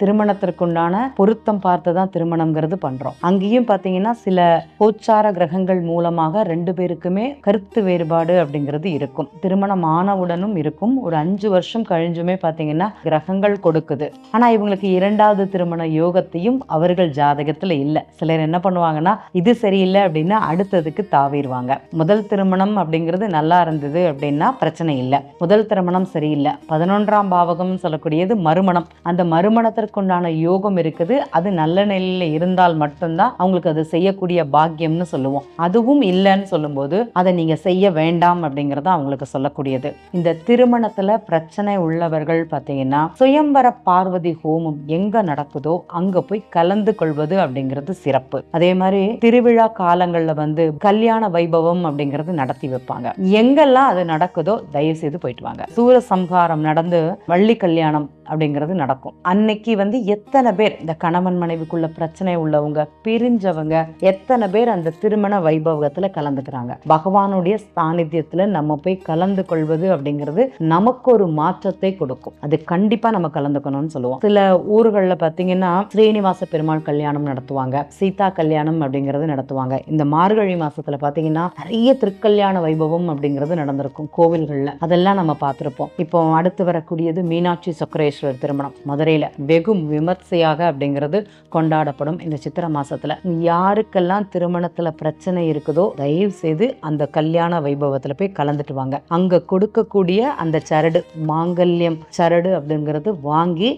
திருமணத்திற்குண்டான பொருத்தம் பார்த்து தான் திருமணம்ங்கிறது பண்றோம். அங்கேயும் பாத்தீங்கன்னா சில கோச்சார கிரகங்கள் மூலமாக 2 பேருக்குமே கருத்து வேறுபாடு அப்படிங்கிறது இருக்கும். திருமணம் ஆனவுடனும் இருக்கும். ஒரு 5 வருஷம் கழிஞ்சுமே பாத்தீங்கன்னா கிரகங்கள் கொடுக்குது. ஆனா இவங்களுக்கு 2வது திருமண யோகத்தையும் அவர்கள் ஜாதகத்துல இல்ல. சிலர் என்ன பண்ணுவாங்கன்னா இது சரியில்லை அப்படின்னா அடுத்ததுக்கு தாவிடுவாங்க. முதல் திருமணம் அப்படிங்கிறது நல்லா இருந்தது அப்படின்னா பிரச்சனை இல்லை. முதல் திருமணம் சரியில்லை, 11ஆம் பாவகம் சொல்லக்கூடியது மறுமணம். அந்த மறுமணத்திற்குண்டான யோகம் இருக்குது. அது நல்ல நிலையில இருந்தால் மட்டும்தான் அவங்களுக்கு அது செய்யக்கூடிய பாக்கியம்னு சொல்லுவோம். அதுவும் இல்லைன்னு சொல்லும்போது அதை நீங்க செய்ய வேண்டாம் அப்படிங்கறத அவங்களுக்கு சொல்லக்கூடியது. இந்த திருமணத்துல பிரச்சனை உள்ளவர்கள் பார்த்தீங்கன்னா சுயம்பர பார்வதி ஹோமம் எங்க நடக்குதோ அங்க போய் கலந்து கொள்வது அப்படிங்கிறது சிறப்பு. அதே மாதிரி திருவிழா காலங்கள்ல கல்யாண வைபவம் அப்படிங்கிறது நடத்தி வைப்பாங்க. எங்கெல்லாம் அது நடக்குதோ தயவு செய்து போயிட்டு வாங்க. சூரசம்ஹாரம் நடந்து வள்ளி கல்யாணம் அப்படிங்கிறது நடக்கும். அன்னைக்கு எத்தனை பேர் இந்த கணவன் மனைவிக்குள்ள பிரச்சனை உள்ளவங்க, பிரிஞ்சவங்க எத்தனை பேர் அந்த திருமண வைபவத்துல கலந்துக்கிறாங்க. பகவானுடைய சாநித்தியத்துல நம்ம போய் கலந்து கொள்வது அப்படிங்கிறது நமக்கு ஒரு மாற்றத்தை கொடுக்கும். அது கண்டிப்பா நம்ம கலந்துக்கணும்னு சொல்லுவோம். சில ஊர்கள்ல பாத்தீங்கன்னா ஸ்ரீனிவாச பெருமாள் கல்யாணம் நடத்துவாங்க, சீதா கல்யாணம் அப்படிங்கிறது நடத்துவாங்க. இந்த மார்கழி மாசத்துல பாத்தீங்கன்னா நிறைய திருக்கல்யாண வைபவம் அப்படிங்கிறது நடந்திருக்கும் கோவில்கள்ல. அதெல்லாம் நம்ம பார்த்திருப்போம். இப்போ அடுத்து வரக்கூடியது மீனாட்சி சக்கரேஸ்வரர் திருமணம் மதுரையில வெகு விமர்சையாக அப்படிங்கிறது கொண்டாடப்படும் இந்த சித்திரை மாசத்துல. யாருக்கெல்லாம் திருமணத்துல பிரச்சனை இருக்குதோ தயவு செய்து அந்த கல்யாண வைபவத்துல போய் கலந்துட்டு வாங்க. அங்க கொடுக்கக்கூடிய அந்த சரடு, மாங்கல்யம் சரடு அப்படிங்கிறது வாங்கி